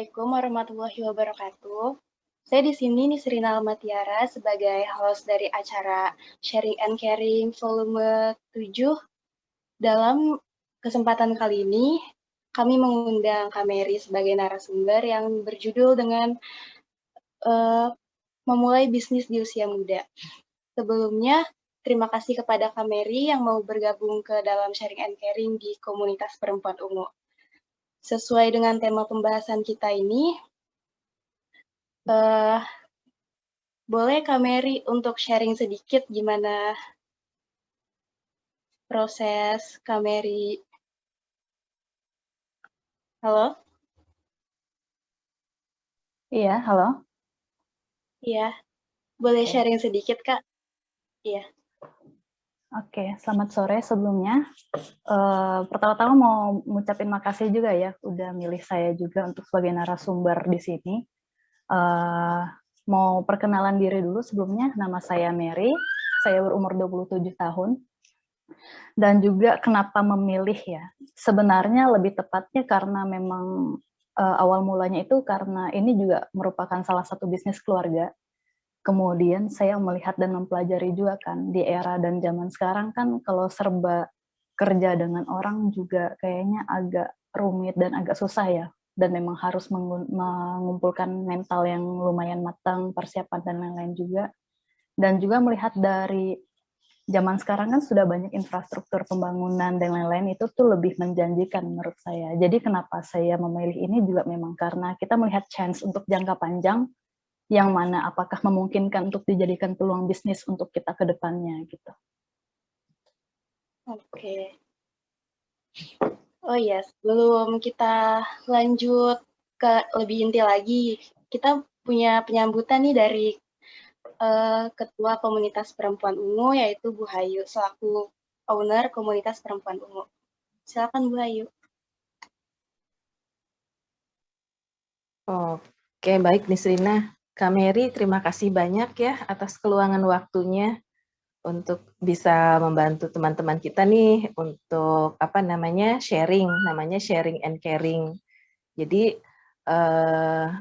Assalamualaikum warahmatullahi wabarakatuh. Saya di sini Nisrina Almatiara sebagai host dari acara Sharing and Caring volume 7. Dalam kesempatan kali ini, kami mengundang Kak Mary sebagai narasumber yang berjudul dengan memulai bisnis di usia muda. Sebelumnya, terima kasih kepada Kak Mary yang mau bergabung ke dalam Sharing and Caring di komunitas perempuan ungu. Sesuai dengan tema pembahasan kita ini, boleh Kak Mary untuk sharing sedikit gimana proses Kak Mary. Halo? Iya, halo. Iya, boleh Oke. sharing sedikit Kak? Iya. Oke, selamat sore sebelumnya. Pertama-tama mau ngucapin makasih juga ya, udah milih saya juga untuk sebagai narasumber di sini. Mau perkenalan diri dulu sebelumnya, nama saya Mary, saya berumur 27 tahun. Dan juga kenapa memilih ya, sebenarnya lebih tepatnya karena memang awal mulanya itu karena ini juga merupakan salah satu bisnis keluarga. Kemudian saya melihat dan mempelajari juga kan, di era dan zaman sekarang kan kalau serba kerja dengan orang juga kayaknya agak rumit dan agak susah ya. Dan memang harus mengumpulkan mental yang lumayan matang, persiapan dan lain-lain juga. Dan juga melihat dari zaman sekarang kan sudah banyak infrastruktur pembangunan dan lain-lain, itu tuh lebih menjanjikan menurut saya. Jadi kenapa saya memilih ini juga memang karena kita melihat chance untuk jangka panjang, yang mana apakah memungkinkan untuk dijadikan peluang bisnis untuk kita ke depannya gitu. Oke. Oh iya, sebelum kita lanjut ke lebih inti lagi, kita punya penyambutan nih dari Ketua Komunitas Perempuan Ungu, yaitu Bu Hayu, selaku owner Komunitas Perempuan Ungu. Silakan Bu Hayu. Oke, baik Nisrina. Kak Mary, terima kasih banyak ya atas keluangan waktunya untuk bisa membantu teman-teman kita nih untuk namanya sharing and caring. Jadi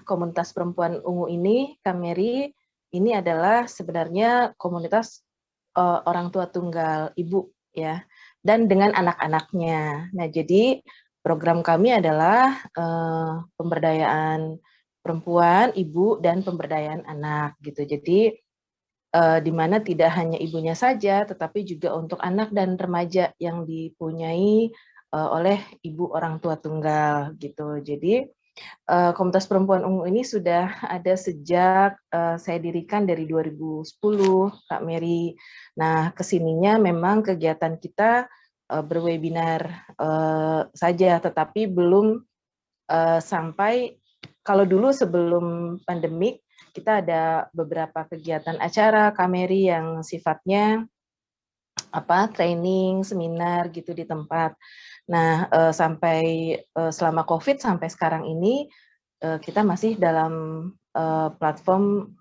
komunitas perempuan ungu ini, Kak Mary, ini adalah sebenarnya komunitas orang tua tunggal ibu ya, dan dengan anak-anaknya. Nah, jadi program kami adalah pemberdayaan perempuan, ibu, dan pemberdayaan anak gitu. Jadi di mana tidak hanya ibunya saja, tetapi juga untuk anak dan remaja yang dipunyai oleh ibu orang tua tunggal gitu. Jadi Komunitas Perempuan Ungu ini sudah ada sejak saya dirikan dari 2010, Kak Mary. Nah, kesininya memang kegiatan kita berwebinar saja, tetapi belum sampai, kalau dulu sebelum pandemik, kita ada beberapa kegiatan acara Kak Mary yang sifatnya training, seminar gitu di tempat. Nah, sampai selama COVID sampai sekarang ini kita masih dalam platform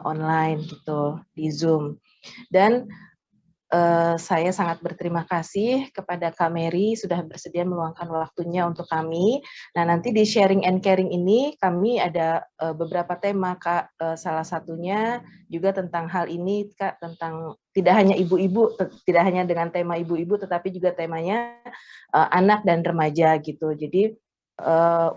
online gitu di Zoom. Dan saya sangat berterima kasih kepada Kak Mary sudah bersedia meluangkan waktunya untuk kami. Nah, nanti di sharing and caring ini kami ada beberapa tema, Kak. Salah satunya juga tentang hal ini, Kak, tentang tidak hanya ibu-ibu, tidak hanya dengan tema ibu-ibu, tetapi juga temanya anak dan remaja gitu. Jadi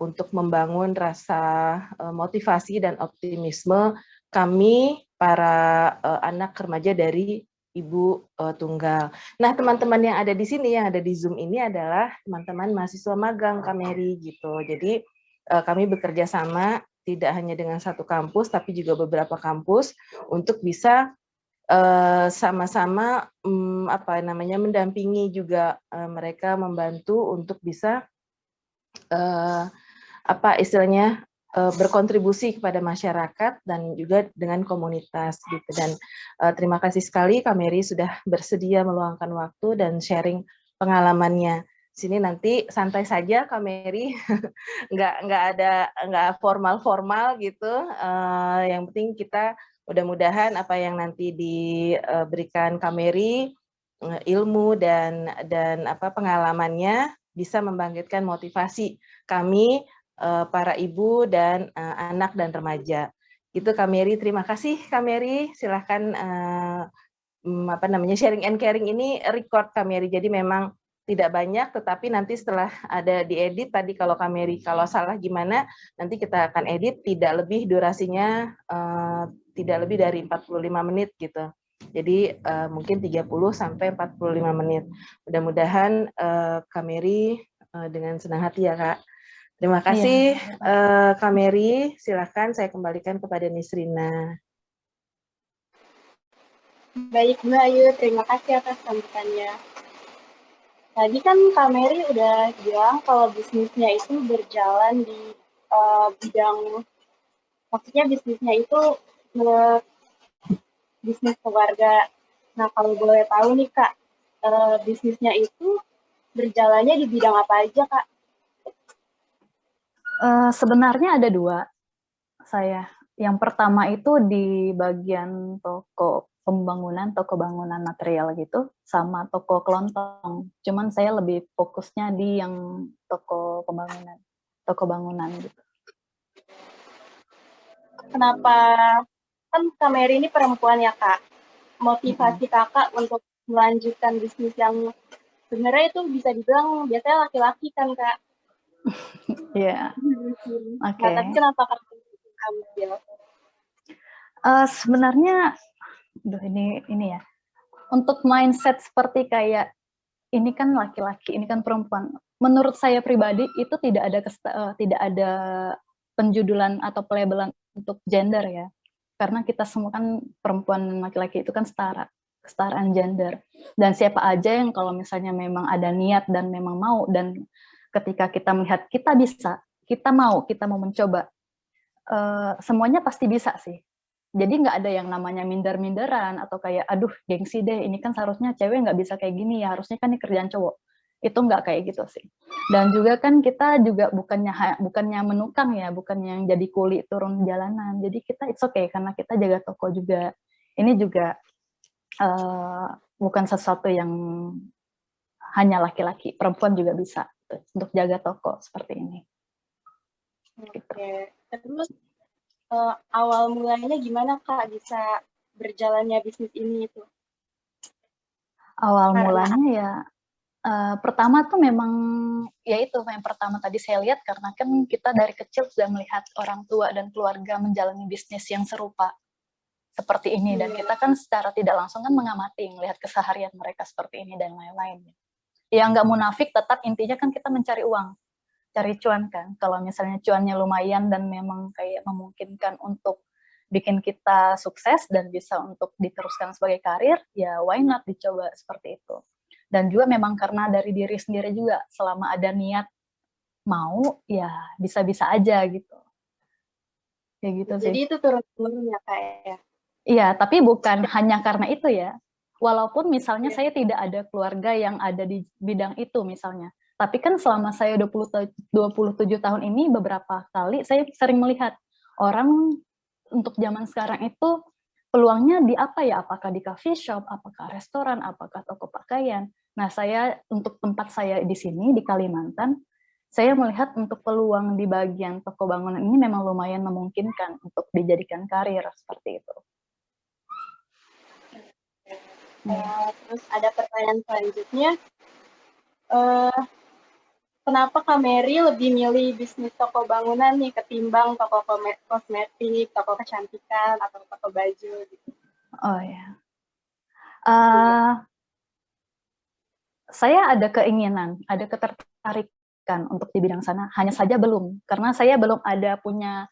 untuk membangun rasa motivasi dan optimisme kami para anak remaja dari ibu tunggal. Nah, teman-teman yang ada di sini, yang ada di Zoom ini adalah teman-teman mahasiswa magang Kak Mary gitu. Jadi kami bekerja sama tidak hanya dengan satu kampus, tapi juga beberapa kampus untuk bisa sama-sama mendampingi juga mereka, membantu untuk bisa berkontribusi kepada masyarakat dan juga dengan komunitas gitu. Dan terima kasih sekali Kak Mary sudah bersedia meluangkan waktu dan sharing pengalamannya. Sini nanti santai saja Kak Mary, nggak formal gitu. Yang penting kita mudah-mudahan apa yang nanti diberikan Kak Mary, ilmu dan pengalamannya bisa membangkitkan motivasi kami para ibu dan anak dan remaja. Gitu Kak Mary, terima kasih Kak Mary. Silahkan sharing and caring ini record Kak Mary. Jadi memang tidak banyak, tetapi nanti setelah ada diedit tadi kalau Kak Mary kalau salah gimana, nanti kita akan edit, tidak lebih durasinya tidak lebih dari 45 menit gitu. Jadi mungkin 30 sampai 45 menit. Mudah-mudahan Kak Mary dengan senang hati ya Kak. Terima kasih Kak Mary, silahkan saya kembalikan kepada Nisrina. Baik Bu Ayu, terima kasih atas sambutannya. Tadi kan Kak Mary udah bilang kalau bisnisnya itu berjalan di bidang, maksudnya bisnisnya itu bisnis keluarga. Nah kalau boleh tahu nih Kak, bisnisnya itu berjalannya di bidang apa aja Kak? Sebenarnya ada dua saya. Yang pertama itu di bagian toko bangunan material gitu, sama toko kelontong. Cuman saya lebih fokusnya di yang toko bangunan gitu. Kenapa, kan Kak Mary ini perempuan ya Kak, motivasi Kakak untuk melanjutkan bisnis yang sebenarnya itu bisa dibilang biasanya laki-laki kan Kak? Iya. Oke. Nah, tapi kenapa Kakak ambil? Sebenarnya, ini ya. Untuk mindset seperti kayak ini kan laki-laki, ini kan perempuan. Menurut saya pribadi itu tidak ada penjudulan atau pelabelan untuk gender ya. Karena kita semua kan perempuan dan laki-laki itu kan setara, kesetaraan gender. Dan siapa aja yang kalau misalnya memang ada niat dan memang mau, dan ketika kita melihat kita bisa, kita mau mencoba, semuanya pasti bisa sih. Jadi nggak ada yang namanya minder-minderan atau kayak aduh gengsi deh, ini kan seharusnya cewek nggak bisa kayak gini ya, harusnya kan ini kerjaan cowok. Itu nggak kayak gitu sih. Dan juga kan kita juga bukannya menukang ya, bukan yang jadi kuli turun jalanan. Jadi kita it's okay karena kita jaga toko juga. Ini juga bukan sesuatu yang hanya laki-laki, perempuan juga bisa untuk jaga toko seperti ini. Oke. Terus awal mulanya gimana Kak bisa berjalannya bisnis ini itu? Awal mulanya ya pertama tuh memang ya itu yang pertama tadi saya lihat, karena kan kita dari kecil sudah melihat orang tua dan keluarga menjalani bisnis yang serupa seperti ini, dan kita kan secara tidak langsung kan mengamati, melihat keseharian mereka seperti ini dan lain-lain. Ya nggak munafik, tetap intinya kan kita mencari uang, cari cuan kan. Kalau misalnya cuannya lumayan dan memang kayak memungkinkan untuk bikin kita sukses dan bisa untuk diteruskan sebagai karir, ya why not dicoba seperti itu. Dan juga memang karena dari diri sendiri juga, selama ada niat mau, ya bisa-bisa aja gitu. Kayak gitu sih. Jadi itu turun-turun ya Kak ya? Iya, tapi bukan hanya karena itu ya. Walaupun misalnya saya tidak ada keluarga yang ada di bidang itu misalnya. Tapi kan selama saya 27 tahun ini, beberapa kali saya sering melihat orang untuk zaman sekarang itu peluangnya di apa ya? Apakah di coffee shop, apakah restoran, apakah toko pakaian. Nah, saya untuk tempat saya di sini, di Kalimantan, saya melihat untuk peluang di bagian toko bangunan ini memang lumayan memungkinkan untuk dijadikan karir seperti itu. Terus ada pertanyaan selanjutnya, kenapa Kak Mary lebih milih bisnis toko bangunan nih ketimbang toko kosmetik, toko kecantikan, atau toko baju gitu? Oh ya, saya ada keinginan, ada ketertarikan untuk di bidang sana, hanya saja belum, karena saya belum ada punya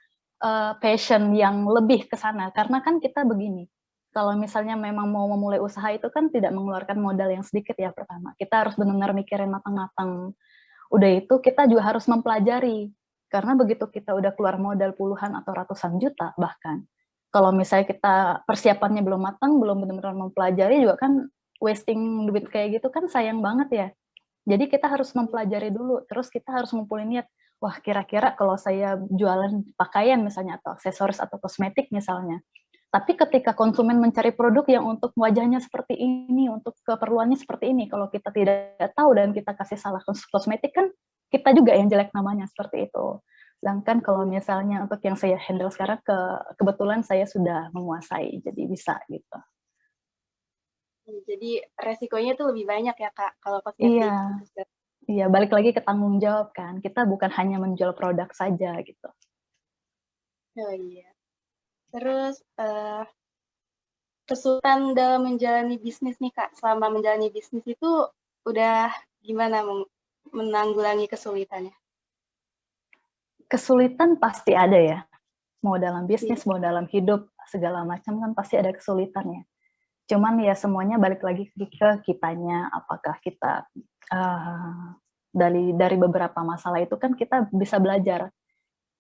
passion yang lebih ke sana, karena kan kita begini, kalau misalnya memang mau memulai usaha itu kan tidak mengeluarkan modal yang sedikit ya pertama, kita harus benar-benar mikirin matang-matang, udah itu kita juga harus mempelajari, karena begitu kita udah keluar modal puluhan atau ratusan juta bahkan, kalau misalnya kita persiapannya belum matang, belum benar-benar mempelajari juga kan wasting duit kayak gitu kan sayang banget ya. Jadi kita harus mempelajari dulu, terus kita harus ngumpulin niat, wah kira-kira kalau saya jualan pakaian misalnya, atau aksesoris atau kosmetik misalnya, tapi ketika konsumen mencari produk yang untuk wajahnya seperti ini, untuk keperluannya seperti ini, kalau kita tidak tahu dan kita kasih salah kosmetik kan kita juga yang jelek namanya seperti itu. Sedangkan kalau misalnya untuk yang saya handle sekarang, kebetulan saya sudah menguasai, jadi bisa gitu. Jadi resikonya tuh lebih banyak ya Kak, kalau pakai Iya, freelancer. iya, balik lagi ke tanggung jawab kan, kita bukan hanya menjual produk saja gitu. Oh iya. Terus kesulitan dalam menjalani bisnis nih Kak, selama menjalani bisnis itu udah gimana menanggulangi kesulitannya? Kesulitan pasti ada ya, mau dalam Iya. bisnis, mau dalam hidup, segala macam kan pasti ada kesulitannya. Cuman ya semuanya balik lagi ke kitanya, apakah kita dari beberapa masalah itu kan kita bisa belajar.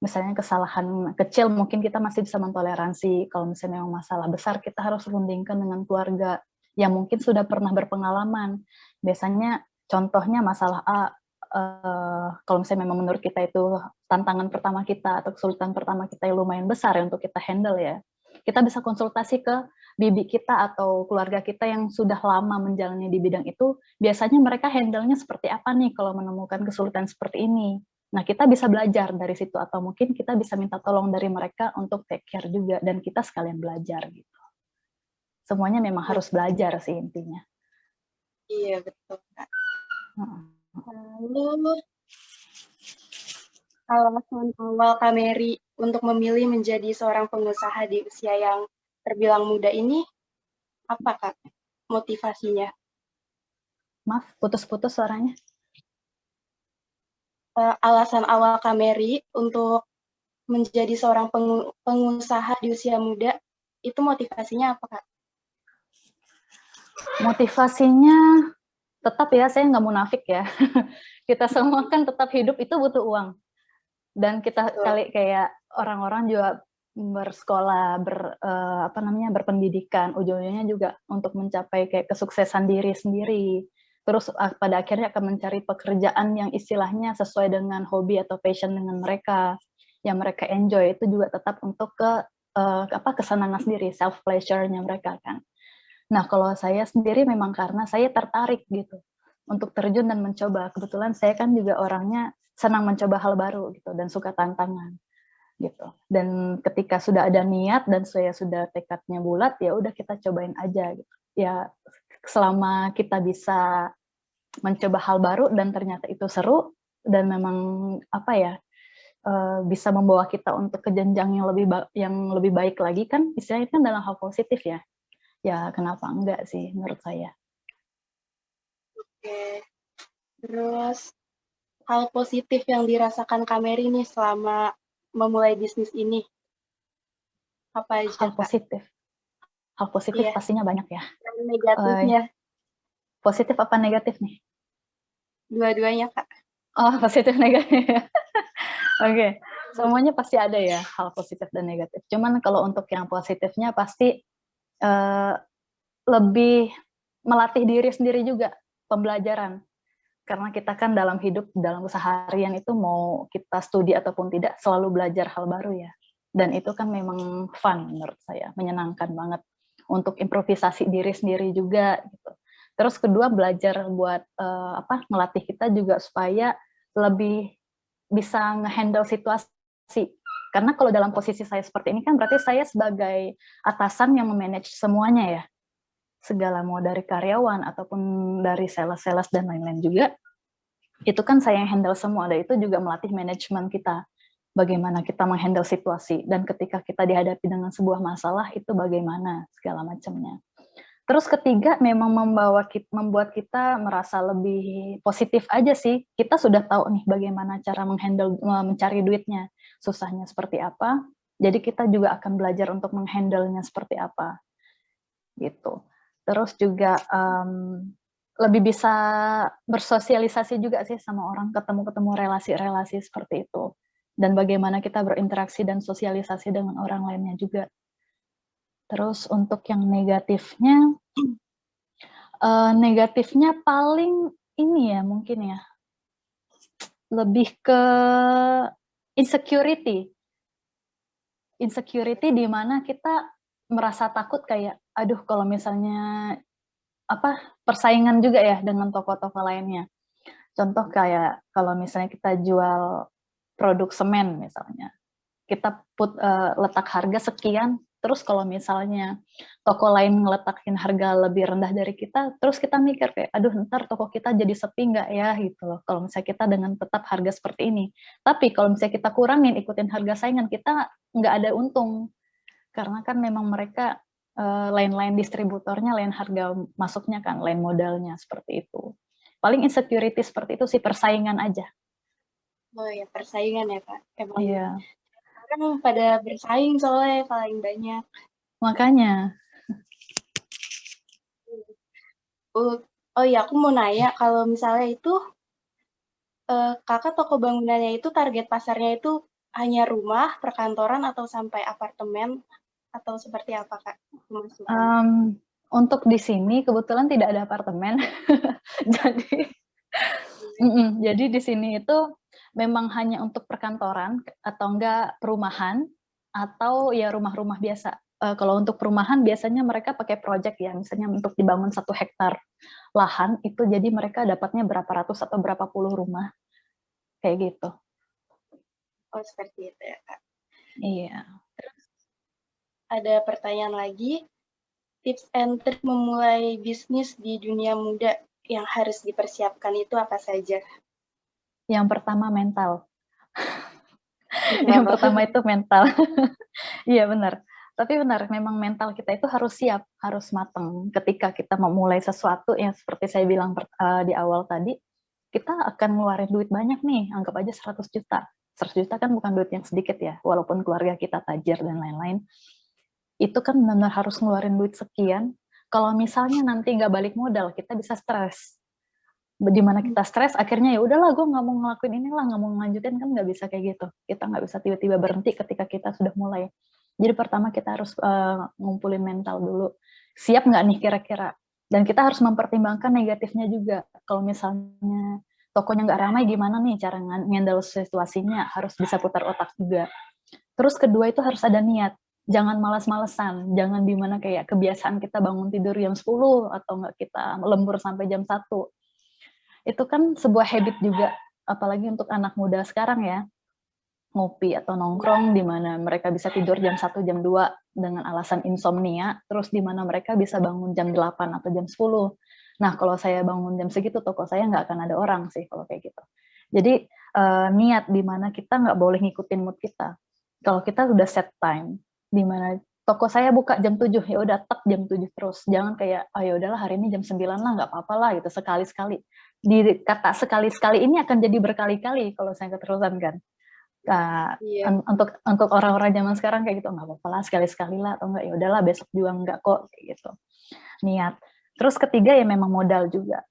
Misalnya kesalahan kecil mungkin kita masih bisa mentoleransi, kalau misalnya memang masalah besar kita harus rundingkan dengan keluarga yang mungkin sudah pernah berpengalaman. Biasanya contohnya masalah A, kalau misalnya memang menurut kita itu tantangan pertama kita atau kesulitan pertama kita yang lumayan besar ya untuk kita handle ya, kita bisa konsultasi ke bibi kita atau keluarga kita yang sudah lama menjalani di bidang itu, biasanya mereka handle-nya seperti apa nih kalau menemukan kesulitan seperti ini. Nah, kita bisa belajar dari situ atau mungkin kita bisa minta tolong dari mereka untuk take care juga dan kita sekalian belajar gitu. Semuanya memang harus belajar sih intinya. Iya, betul Kak. Lalu alasan awal Kak Mary untuk memilih menjadi seorang pengusaha di usia yang terbilang muda ini apa Kak motivasinya? Maaf, putus-putus suaranya. Alasan awal Kak Mary untuk menjadi seorang pengusaha di usia muda, itu motivasinya apa Kak? Motivasinya tetap ya, saya nggak munafik ya. Kita semua kan tetap hidup itu butuh uang. Dan kita kali kayak orang-orang juga bersekolah, berpendidikan, ujung-ujungnya juga untuk mencapai kayak kesuksesan diri sendiri. Terus pada akhirnya akan mencari pekerjaan yang istilahnya sesuai dengan hobi atau passion dengan mereka, yang mereka enjoy itu juga tetap untuk kesenangan sendiri, self pleasure-nya mereka kan. Nah, kalau saya sendiri memang karena saya tertarik gitu untuk terjun dan mencoba. Kebetulan saya kan juga orangnya senang mencoba hal baru gitu dan suka tantangan gitu. Dan ketika sudah ada niat dan saya sudah tekadnya bulat, ya udah kita cobain aja gitu. Ya selama kita bisa mencoba hal baru dan ternyata itu seru dan memang apa ya, bisa membawa kita untuk ke jenjang yang lebih baik lagi kan, istilahnya kan dalam hal positif ya. Ya kenapa enggak sih menurut saya. Oke. Terus hal positif yang dirasakan Kak Mary nih selama memulai bisnis ini apa aja Hal Kak? positif. Hal positif Iya. pastinya banyak ya. Dan negatifnya? Positif apa negatif nih? Dua-duanya Kak. Oh, positif negatif. Oke. Semuanya pasti ada ya hal positif dan negatif. Cuman kalau untuk yang positifnya pasti lebih melatih diri sendiri juga, pembelajaran. Karena kita kan dalam hidup, dalam keseharian itu mau kita studi ataupun tidak, selalu belajar hal baru ya. Dan itu kan memang fun menurut saya, menyenangkan banget. Untuk improvisasi diri sendiri juga gitu. Terus kedua belajar buat ngelatih kita juga supaya lebih bisa ngehandle situasi. Karena kalau dalam posisi saya seperti ini kan berarti saya sebagai atasan yang memanage semuanya ya. Segala mau dari karyawan ataupun dari sales-sales dan lain-lain juga, itu kan saya yang handle semua, dan itu juga melatih manajemen kita, bagaimana kita menghandle situasi, dan ketika kita dihadapi dengan sebuah masalah, itu bagaimana, segala macamnya. Terus ketiga, memang membuat kita merasa lebih positif aja sih, kita sudah tahu nih bagaimana cara mencari duitnya, susahnya seperti apa, jadi kita juga akan belajar untuk menghandle-nya seperti apa, gitu. Terus juga lebih bisa bersosialisasi juga sih sama orang, ketemu relasi-relasi seperti itu. Dan bagaimana kita berinteraksi dan sosialisasi dengan orang lainnya juga. Terus untuk yang negatifnya paling ini ya mungkin ya, lebih ke insecurity. Insecurity di mana kita merasa takut kayak, aduh kalau misalnya persaingan juga ya dengan toko-toko lainnya. Contoh kayak kalau misalnya kita jual produk semen misalnya. Kita letak harga sekian, terus kalau misalnya toko lain ngeletakin harga lebih rendah dari kita, terus kita mikir kayak, aduh ntar toko kita jadi sepi nggak ya gitu loh, kalau misalnya kita dengan tetap harga seperti ini. Tapi kalau misalnya kita kurangin, ikutin harga saingan, kita nggak ada untung. Karena kan memang mereka lain-lain distributornya, lain harga masuknya kan, lain modalnya, seperti itu. Paling insecurity seperti itu sih, persaingan aja. Oh ya, persaingan ya Kak. Emang Iya. Sekarang pada bersaing soalnya paling banyak. Makanya. Oh iya, aku mau nanya, kalau misalnya itu Kakak toko bangunannya itu target pasarnya itu hanya rumah, perkantoran, atau sampai apartemen, atau seperti apa Kak pemasukannya? Untuk di sini kebetulan tidak ada apartemen, jadi di sini itu memang hanya untuk perkantoran atau enggak perumahan atau ya rumah-rumah biasa. Kalau untuk perumahan biasanya mereka pakai project ya, misalnya untuk dibangun 1 hektar lahan itu jadi mereka dapatnya berapa ratus atau berapa puluh rumah kayak gitu. Oh seperti itu ya Kak. Iya. Terus ada pertanyaan lagi, tips and trik memulai bisnis di dunia muda yang harus dipersiapkan itu apa saja? Yang pertama mental. Yang pertama itu mental. Iya benar. Tapi benar, memang mental kita itu harus siap, harus matang. Ketika kita memulai sesuatu yang seperti saya bilang di awal tadi, kita akan ngeluarin duit banyak nih, anggap aja 100 juta. 100 juta kan bukan duit yang sedikit ya, walaupun keluarga kita tajir dan lain-lain. Itu kan benar harus ngeluarin duit sekian. Kalau misalnya nanti nggak balik modal, kita bisa stres. Di mana kita stres, akhirnya ya udahlah, gue nggak mau ngelakuin inilah, nggak mau ngelanjutin, kan nggak bisa kayak gitu. Kita nggak bisa tiba-tiba berhenti ketika kita sudah mulai. Jadi pertama kita harus ngumpulin mental dulu. Siap nggak nih kira-kira? Dan kita harus mempertimbangkan negatifnya juga. Kalau misalnya tokonya nggak ramai, gimana nih cara ngendal situasinya? Harus bisa putar otak juga. Terus kedua itu harus ada niat. Jangan malas-malesan. Jangan dimana kayak kebiasaan kita bangun tidur jam 10 atau nggak kita lembur sampai jam 1. Itu kan sebuah habit juga, apalagi untuk anak muda sekarang ya. Ngopi atau nongkrong di mana mereka bisa tidur jam 1, jam 2 dengan alasan insomnia, terus di mana mereka bisa bangun jam 8 atau jam 10. Nah, kalau saya bangun jam segitu, toko saya nggak akan ada orang sih kalau kayak gitu. Jadi, niat di mana kita nggak boleh ngikutin mood kita. Kalau kita udah set time, di mana toko saya buka jam 7, ya udah tek jam 7 terus. Jangan kayak, oh ya udahlah hari ini jam 9 lah, nggak apa-apa lah gitu, sekali-sekali. Di kata sekali-sekali ini akan jadi berkali-kali kalau saya keterusan kan. Untuk orang-orang zaman sekarang kayak gitu, nggak apa-apa lah sekali-sekali lah, atau enggak ya udahlah besok juga enggak kok kayak gitu. Niat. Terus ketiga ya memang modal juga.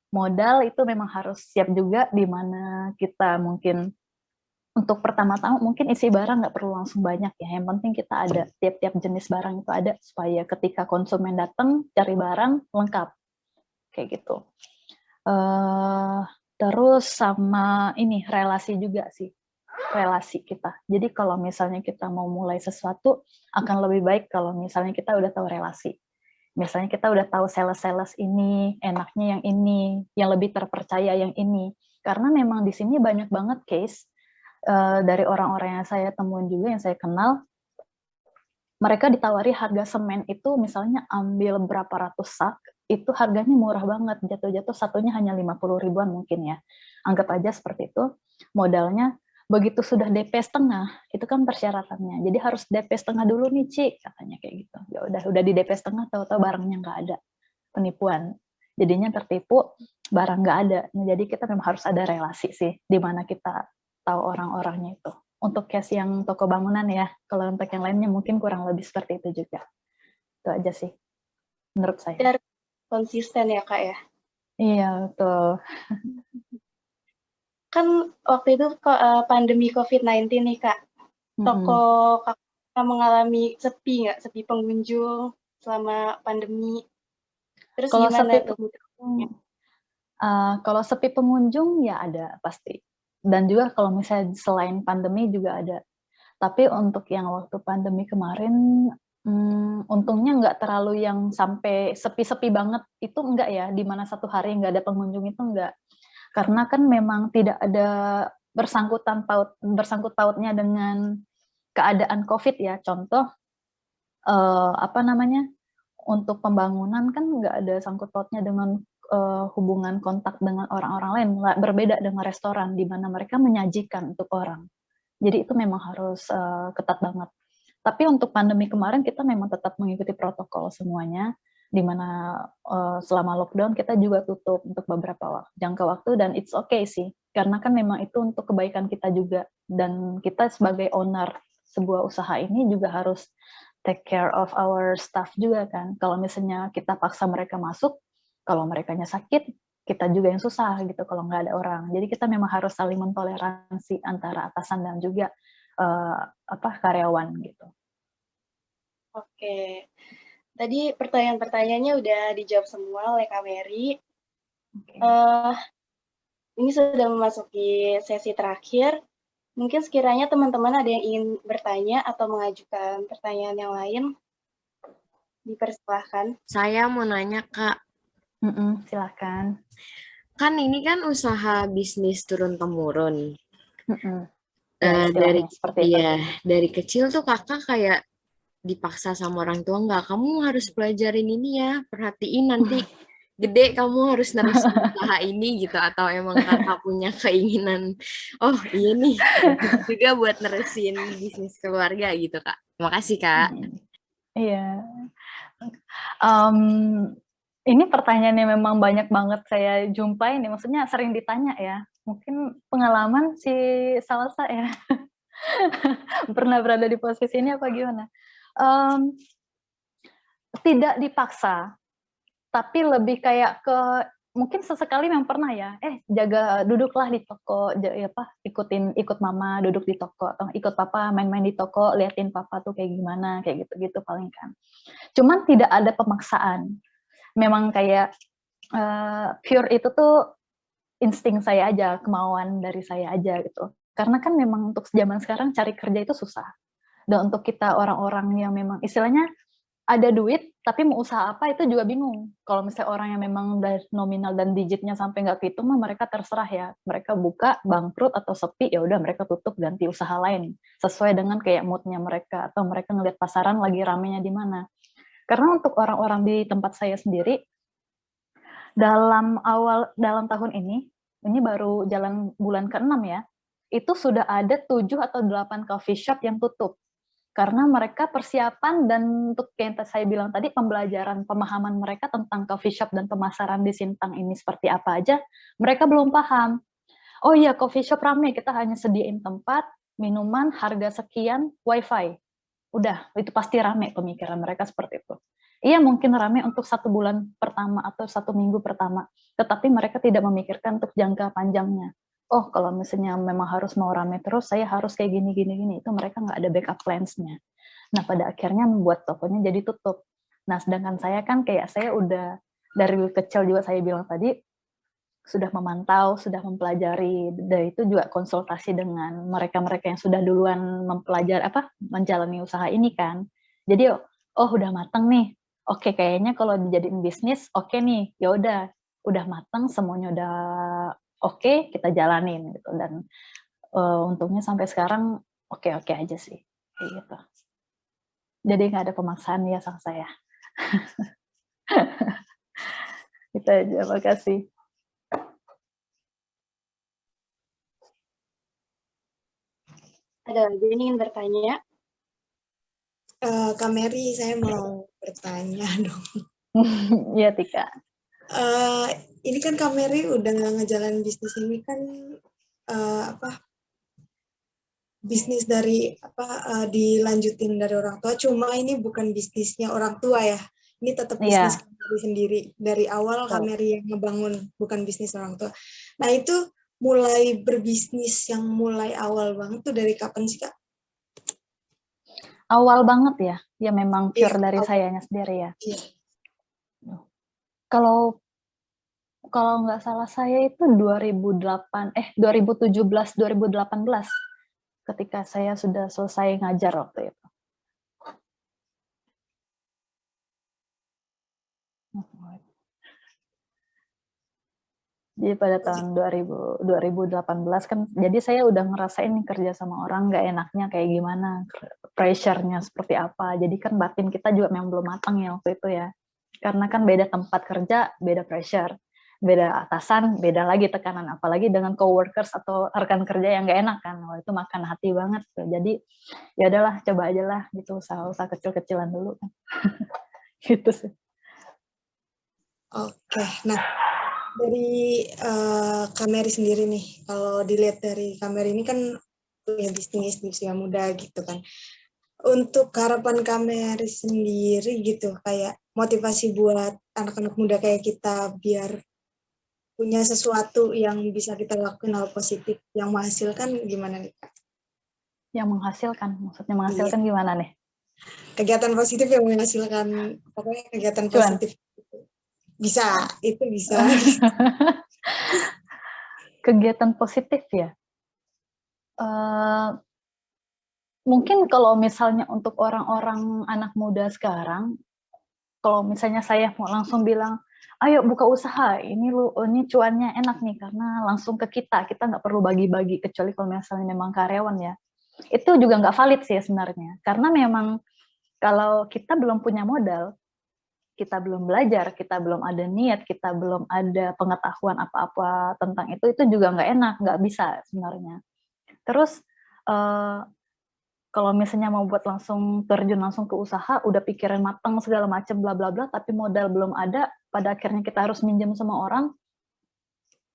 Modal itu memang harus siap juga, di mana kita mungkin untuk pertama-tama mungkin isi barang nggak perlu langsung banyak ya, yang penting kita ada tiap-tiap jenis barang itu ada, supaya ketika konsumen datang cari barang lengkap kayak gitu. Terus sama ini relasi juga sih, relasi kita. Jadi kalau misalnya kita mau mulai sesuatu, akan lebih baik kalau misalnya kita udah tahu relasi. Misalnya kita udah tahu sales-sales ini, enaknya yang ini, yang lebih terpercaya yang ini. Karena memang di sini banyak banget case dari orang-orang yang saya temuin juga, yang saya kenal, mereka ditawari harga semen itu misalnya ambil berapa ratus sak, itu harganya murah banget, jatuh-jatuh satunya hanya 50 ribuan mungkin ya. Anggap aja seperti itu, modalnya begitu sudah DP setengah, itu kan persyaratannya. Jadi harus DP setengah dulu nih, Ci, katanya kayak gitu. Ya udah di DP setengah, tahu-tahu barangnya nggak ada. Penipuan. Jadinya tertipu, barang nggak ada. Nah, jadi kita memang harus ada relasi sih, di mana kita tahu orang-orangnya itu. Untuk case yang toko bangunan ya, kalau untuk yang lainnya mungkin kurang lebih seperti itu juga. Itu aja sih, menurut saya. Biar konsisten ya, Kak ya? Iya, betul. Kan waktu itu pandemi COVID-19 nih, Kak. Toko Kakak mengalami sepi nggak? Sepi pengunjung selama pandemi? Terus kalau gimana sepi tuh? Kalau sepi pengunjung ya ada pasti. Dan juga kalau misalnya selain pandemi juga ada. Tapi untuk yang waktu pandemi kemarin, untungnya nggak terlalu yang sampai sepi-sepi banget. Itu enggak ya, di mana satu hari nggak ada pengunjung itu enggak. Karena kan memang tidak ada bersangkut pautnya dengan keadaan COVID ya. Contoh untuk pembangunan kan nggak ada sangkut pautnya dengan hubungan kontak dengan orang-orang lain, berbeda dengan restoran di mana mereka menyajikan untuk orang. Jadi itu memang harus ketat banget. Tapi untuk pandemi kemarin kita memang tetap mengikuti protokol semuanya, di mana selama lockdown kita juga tutup untuk beberapa jangka waktu, dan it's okay sih, karena kan memang itu untuk kebaikan kita juga, dan kita sebagai owner sebuah usaha ini juga harus take care of our staff juga kan. Kalau misalnya kita paksa mereka masuk, kalau merekanya sakit, kita juga yang susah gitu kalau nggak ada orang. Jadi kita memang harus saling mentoleransi antara atasan dan juga karyawan gitu. Oke. Tadi pertanyaan-pertanyaannya udah dijawab semua oleh Kak Mary. Ini sudah memasuki sesi terakhir. Mungkin sekiranya teman-teman ada yang ingin bertanya atau mengajukan pertanyaan yang lain, dipersilahkan. Saya mau nanya, Kak. Silakan. Kan ini kan usaha bisnis turun-temurun. Dari kecil tuh kakak kayak dipaksa sama orang tua, nggak, kamu harus pelajarin ini ya, perhatiin nanti gede kamu harus nerusin usaha ini gitu, atau emang kakak punya keinginan, oh iya nih juga buat nerusin bisnis keluarga gitu, Kak? Terima kasih, Kak. Iya. Ini pertanyaannya memang banyak banget saya jumpai nih, maksudnya sering ditanya ya. Mungkin pengalaman si Salsa ya. Pernah berada di posisi ini apa gimana? Tidak dipaksa, tapi lebih kayak ke mungkin sesekali memang pernah ya, duduklah di toko, ikut mama duduk di toko, atau ikut papa main-main di toko, liatin papa tuh kayak gimana, kayak gitu-gitu paling kan. Cuman tidak ada pemaksaan, memang kayak pure itu tuh insting saya aja, kemauan dari saya aja gitu. Karena kan memang untuk zaman sekarang cari kerja itu susah. Dan untuk kita orang-orang yang memang istilahnya ada duit, tapi mau usaha apa itu juga bingung. Kalau misalnya orang yang memang udah nominal dan digitnya sampai nggak kehitung, mah mereka terserah ya. Mereka buka, bangkrut atau sepi, ya udah mereka tutup, ganti usaha lain. Sesuai dengan kayak moodnya mereka, atau mereka ngeliat pasaran lagi ramenya di mana. Karena untuk orang-orang di tempat saya sendiri, dalam tahun ini baru jalan bulan ke-6 ya, itu sudah ada 7 atau 8 coffee shop yang tutup. Karena mereka persiapan dan untuk yang saya bilang tadi, pembelajaran pemahaman mereka tentang coffee shop dan pemasaran di Sintang ini seperti apa aja, mereka belum paham. Oh iya, coffee shop rame, kita hanya sediain tempat, minuman, harga sekian, wifi. Udah, itu pasti rame pemikiran mereka seperti itu. Iya mungkin rame untuk 1 bulan pertama atau 1 minggu pertama, tetapi mereka tidak memikirkan untuk jangka panjangnya. Oh, kalau misalnya memang harus mau rame terus, saya harus kayak gini, itu mereka nggak ada backup plans-nya. Nah, pada akhirnya membuat tokonya jadi tutup. Nah, sedangkan saya kan kayak saya udah dari kecil juga saya bilang tadi, sudah memantau, sudah mempelajari, dan itu juga konsultasi dengan mereka-mereka yang sudah duluan menjalani usaha ini kan. Jadi, oh udah mateng nih, oke kayaknya kalau dijadiin bisnis, oke nih, ya udah mateng, semuanya udah oke, kita jalanin gitu. Dan untungnya sampai sekarang oke-oke aja sih, kayak gitu. Jadi nggak ada pemaksaan ya sama saya. Itu aja, makasih. Ada lagi yang ingin bertanya? Kak Mary, saya mau bertanya dong. Iya, Tika. Ini kan Kak Mary udah ngejalanin bisnis ini kan bisnis dari dilanjutin dari orang tua. Cuma ini bukan bisnisnya orang tua ya. Ini tetap bisnis Kak Mary sendiri. Dari awal Kak Mary yang ngebangun, bukan bisnis orang tua. Nah itu mulai berbisnis yang mulai awal banget tuh dari kapan sih Kak? Awal banget ya, ya memang pure dari sayanya sendiri ya. Iya. Kalau nggak salah saya itu 2017, 2018 ketika saya sudah selesai ngajar waktu itu. Jadi pada tahun 2018 kan, jadi saya udah ngerasain nih kerja sama orang nggak enaknya kayak gimana, pressure-nya seperti apa. Jadi kan batin kita juga memang belum matang ya waktu itu ya. Karena kan beda tempat kerja, beda pressure, beda atasan, beda lagi tekanan. Apalagi dengan coworkers atau rekan kerja yang nggak enak kan. Wah, itu makan hati banget tuh. Jadi ya udahlah, coba aja lah gitu, usaha-usaha kecil-kecilan dulu kan. Gitu sih. Oke, nah dari Kak Mary sendiri nih, kalau dilihat dari Kak Mary ini kan punya bisnis di usia muda gitu kan. Untuk harapan Kak Mary sendiri gitu, kayak motivasi buat anak-anak muda kayak kita biar punya sesuatu yang bisa kita lakukan hal positif yang menghasilkan gimana nih Kak? Yang menghasilkan, maksudnya menghasilkan gimana nih? Kegiatan positif yang menghasilkan, pokoknya kegiatan Cuan. positif. Bisa, itu bisa. Kegiatan positif ya. Mungkin kalau misalnya untuk orang-orang anak muda sekarang, kalau misalnya saya mau langsung bilang, ayo buka usaha, ini cuannya enak nih, karena langsung ke kita nggak perlu bagi-bagi, kecuali kalau misalnya memang karyawan ya. Itu juga nggak valid sih sebenarnya, karena memang kalau kita belum punya modal, kita belum belajar, kita belum ada niat, kita belum ada pengetahuan apa-apa tentang itu juga nggak enak, nggak bisa sebenarnya. Terus kalau misalnya mau buat langsung terjun langsung ke usaha, udah pikiran matang segala macam bla bla bla, tapi modal belum ada, pada akhirnya kita harus minjem sama orang.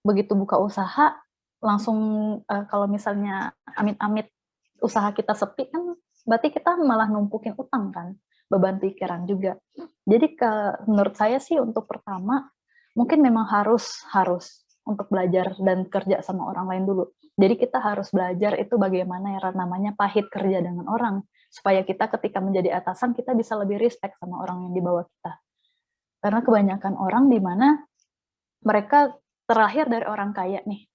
Begitu buka usaha, langsung kalau misalnya amit-amit usaha kita sepi kan, berarti kita malah numpukin utang kan, beban pikiran juga. Jadi menurut saya sih untuk pertama mungkin memang harus untuk belajar dan kerja sama orang lain dulu. Jadi kita harus belajar itu bagaimana ya namanya pahit kerja dengan orang, supaya kita ketika menjadi atasan kita bisa lebih respect sama orang yang di bawah kita. Karena kebanyakan orang di mana mereka terlahir dari orang kaya nih.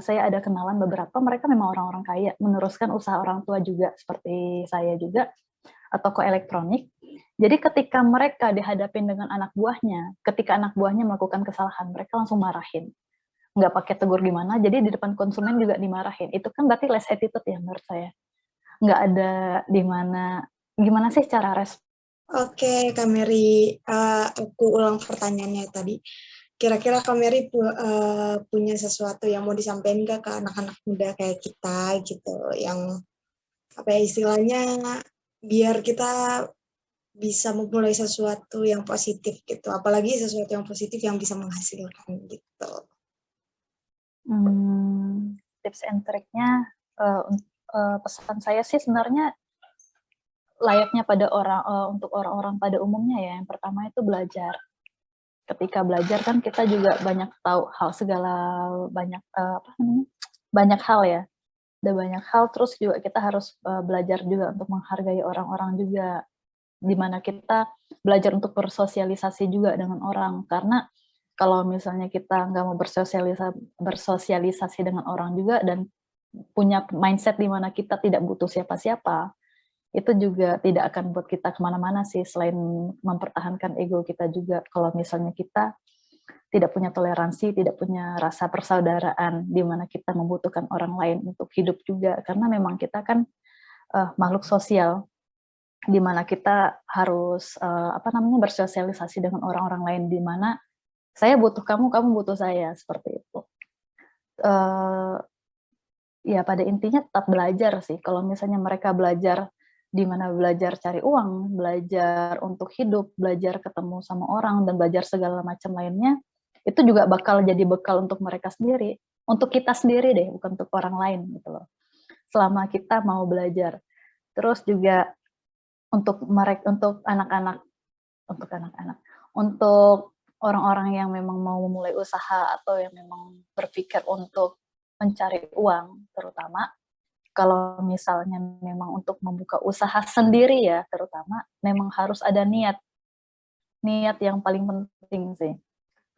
Saya ada kenalan beberapa, mereka memang orang-orang kaya, meneruskan usaha orang tua juga, seperti saya juga, toko elektronik. Jadi ketika mereka dihadapin dengan anak buahnya, ketika anak buahnya melakukan kesalahan, mereka langsung marahin. Nggak pakai tegur gimana, jadi di depan konsumen juga dimarahin. Itu kan berarti less attitude ya menurut saya. Nggak ada di mana, gimana sih cara respon. Oke, Kak Mary, aku ulang pertanyaannya tadi. Kira-kira Kak Mary punya sesuatu yang mau disampaikan ke anak-anak muda kayak kita gitu, yang apa ya istilahnya, biar kita bisa memulai sesuatu yang positif gitu, apalagi sesuatu yang positif yang bisa menghasilkan gitu. Tips and triknya, pesan saya sih sebenarnya layaknya pada untuk orang-orang pada umumnya ya. Yang pertama itu belajar. Ketika belajar kan kita juga banyak tahu banyak hal ya. Ada banyak hal, terus juga kita harus belajar juga untuk menghargai orang-orang juga. Dimana kita belajar untuk bersosialisasi juga dengan orang. Karena kalau misalnya kita nggak mau bersosialisasi dengan orang juga dan punya mindset di mana kita tidak butuh siapa-siapa, itu juga tidak akan buat kita kemana-mana sih, selain mempertahankan ego kita juga. Kalau misalnya kita tidak punya toleransi, tidak punya rasa persaudaraan, di mana kita membutuhkan orang lain untuk hidup juga, karena memang kita kan makhluk sosial, di mana kita harus bersosialisasi dengan orang-orang lain, di mana saya butuh kamu, kamu butuh saya, seperti itu. Ya pada intinya tetap belajar sih. Kalau misalnya mereka belajar di mana belajar cari uang, belajar untuk hidup, belajar ketemu sama orang, dan belajar segala macam lainnya, itu juga bakal jadi bekal untuk mereka sendiri, untuk kita sendiri deh, bukan untuk orang lain gitu loh. Selama kita mau belajar. Terus juga untuk anak-anak, untuk orang-orang yang memang mau memulai usaha atau yang memang berpikir untuk mencari uang, terutama kalau misalnya memang untuk membuka usaha sendiri ya, terutama memang harus ada niat yang paling penting sih.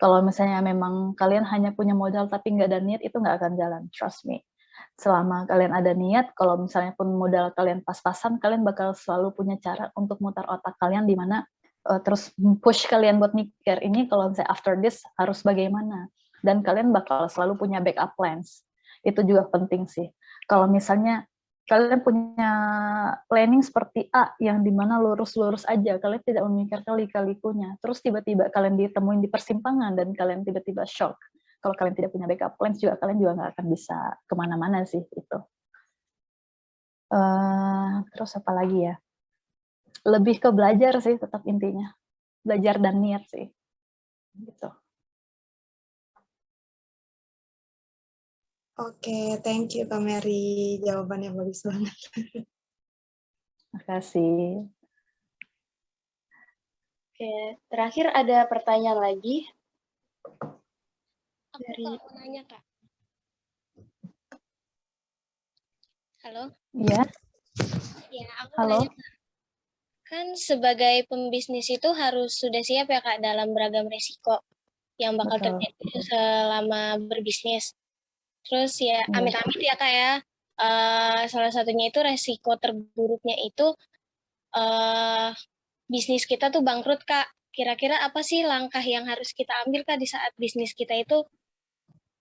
Kalau misalnya memang kalian hanya punya modal tapi nggak ada niat, itu nggak akan jalan, trust me. Selama kalian ada niat, kalau misalnya pun modal kalian pas-pasan, kalian bakal selalu punya cara untuk mutar otak kalian di mana terus push kalian buat mikir, ini kalau misalnya after this harus bagaimana, dan kalian bakal selalu punya backup plans. Itu juga penting sih. Kalau misalnya kalian punya planning seperti A yang dimana lurus-lurus aja, kalian tidak memikirkan lika-likunya, terus tiba-tiba kalian ditemuin di persimpangan dan kalian tiba-tiba shock. Kalau kalian tidak punya backup plans juga, kalian juga nggak akan bisa kemana-mana sih itu. Terus apa lagi ya? Lebih ke belajar sih tetap intinya, belajar dan niat sih, gitu. Oke, thank you Kak Mary, jawabannya bagus banget. Makasih. Oke, terakhir ada pertanyaan lagi. Aku mau nanya, Kak. Halo? Iya. Ya, aku Halo. nanya, Kak. Kan sebagai pembisnis itu harus sudah siap ya, Kak, dalam beragam resiko yang bakal terjadi selama berbisnis. Terus ya, amit-amit ya, Kak ya. Salah satunya itu resiko terburuknya itu bisnis kita tuh bangkrut, Kak. Kira-kira apa sih langkah yang harus kita ambil, Kak, di saat bisnis kita itu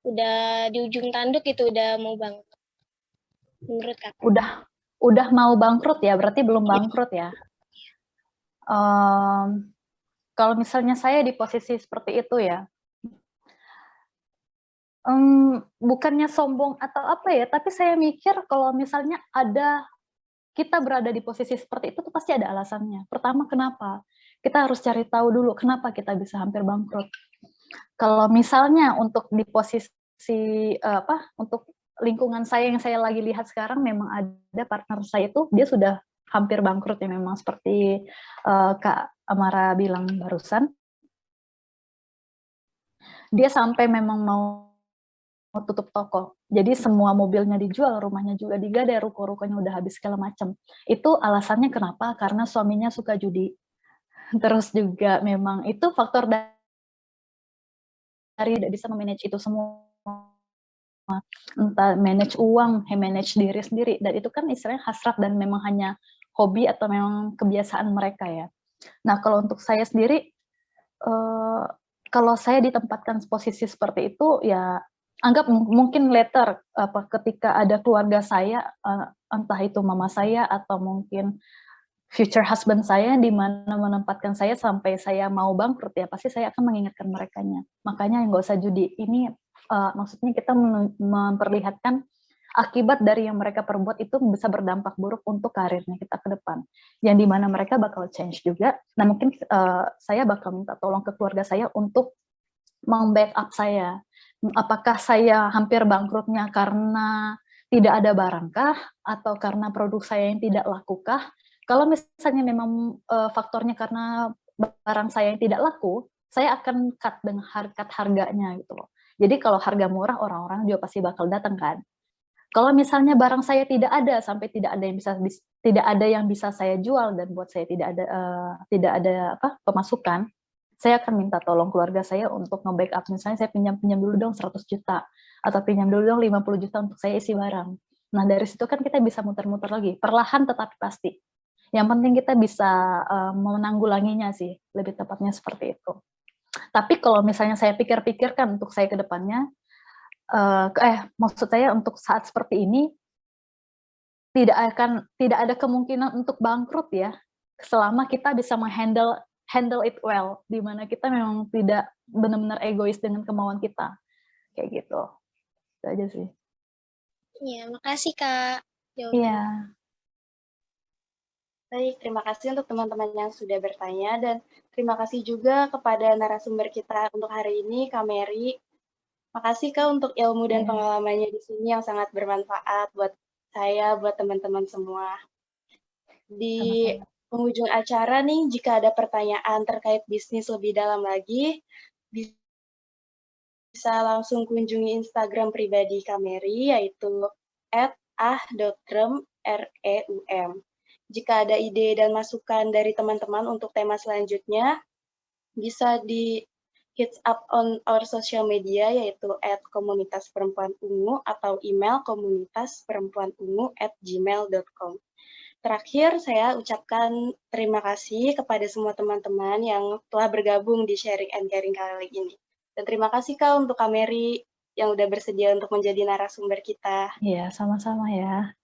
udah di ujung tanduk itu, udah mau bangkrut? Menurut Kakak. Udah mau bangkrut ya, berarti belum bangkrut ya. Kalau misalnya saya di posisi seperti itu ya, bukannya sombong atau apa ya, tapi saya mikir kalau misalnya kita berada di posisi seperti itu tuh pasti ada alasannya. Pertama, kenapa? Kita harus cari tahu dulu kenapa kita bisa hampir bangkrut. Kalau misalnya untuk di posisi untuk lingkungan saya yang saya lagi lihat sekarang, memang ada partner saya itu dia sudah hampir bangkrut ya, memang seperti Kak Amara bilang barusan. Dia sampai memang mau tutup toko. Jadi semua mobilnya dijual, rumahnya juga digadai, ruko-rukonya udah habis segala macam. Itu alasannya kenapa? Karena suaminya suka judi. Terus juga memang itu faktor dari tidak bisa memanage itu semua. Entah manage uang, manage diri sendiri. Dan itu kan istilahnya hasrat dan memang hanya hobi atau memang kebiasaan mereka ya. Nah, kalau untuk saya sendiri, kalau saya ditempatkan posisi seperti itu, ya anggap mungkin later ketika ada keluarga saya, entah itu mama saya atau mungkin future husband saya, di mana menempatkan saya sampai saya mau bangkrut ya, pasti saya akan mengingatkan merekanya. Makanya nggak usah judi. Ini maksudnya kita memperlihatkan akibat dari yang mereka perbuat itu bisa berdampak buruk untuk karirnya kita ke depan. Yang dimana mereka bakal change juga. Nah mungkin saya bakal minta tolong ke keluarga saya untuk membackup saya. Apakah saya hampir bangkrutnya karena tidak ada barangkah, atau karena produk saya yang tidak lakukah? Kalau misalnya memang faktornya karena barang saya yang tidak laku, saya akan cut dengan harganya gitu loh. Jadi kalau harga murah, orang-orang juga pasti bakal datang kan. Kalau misalnya barang saya tidak ada, sampai tidak ada yang bisa saya jual dan buat saya tidak ada pemasukan, saya akan minta tolong keluarga saya untuk nge-backup. Misalnya saya pinjam dulu dong 100 juta, atau pinjam dulu dong 50 juta untuk saya isi barang. Nah dari situ kan kita bisa muter-muter lagi, perlahan tetapi pasti. Yang penting kita bisa menanggulanginya sih, lebih tepatnya seperti itu. Tapi kalau misalnya saya pikir-pikirkan untuk saya ke depannya, maksud saya untuk saat seperti ini, tidak ada kemungkinan untuk bangkrut ya, selama kita bisa handle it well, di mana kita memang tidak benar-benar egois dengan kemauan kita, kayak gitu. Itu aja sih. Iya, makasih Kak. Iya. Baik, terima kasih untuk teman-teman yang sudah bertanya, dan terima kasih juga kepada narasumber kita untuk hari ini, Kak Mary. Makasih Kak untuk ilmu dan pengalamannya di sini yang sangat bermanfaat buat saya, buat teman-teman semua. Di penghujung acara nih, jika ada pertanyaan terkait bisnis lebih dalam lagi, bisa langsung kunjungi Instagram pribadi Kak Mary, yaitu @ah.reum. Jika ada ide dan masukan dari teman-teman untuk tema selanjutnya, bisa di hits up on our social media, yaitu @komunitasperempuanungu atau email komunitasperempuanungu@gmail.com. Terakhir, saya ucapkan terima kasih kepada semua teman-teman yang telah bergabung di Sharing and Caring kali ini. Dan terima kasih Kak untuk Kak Mary yang udah bersedia untuk menjadi narasumber kita. Iya, sama-sama ya.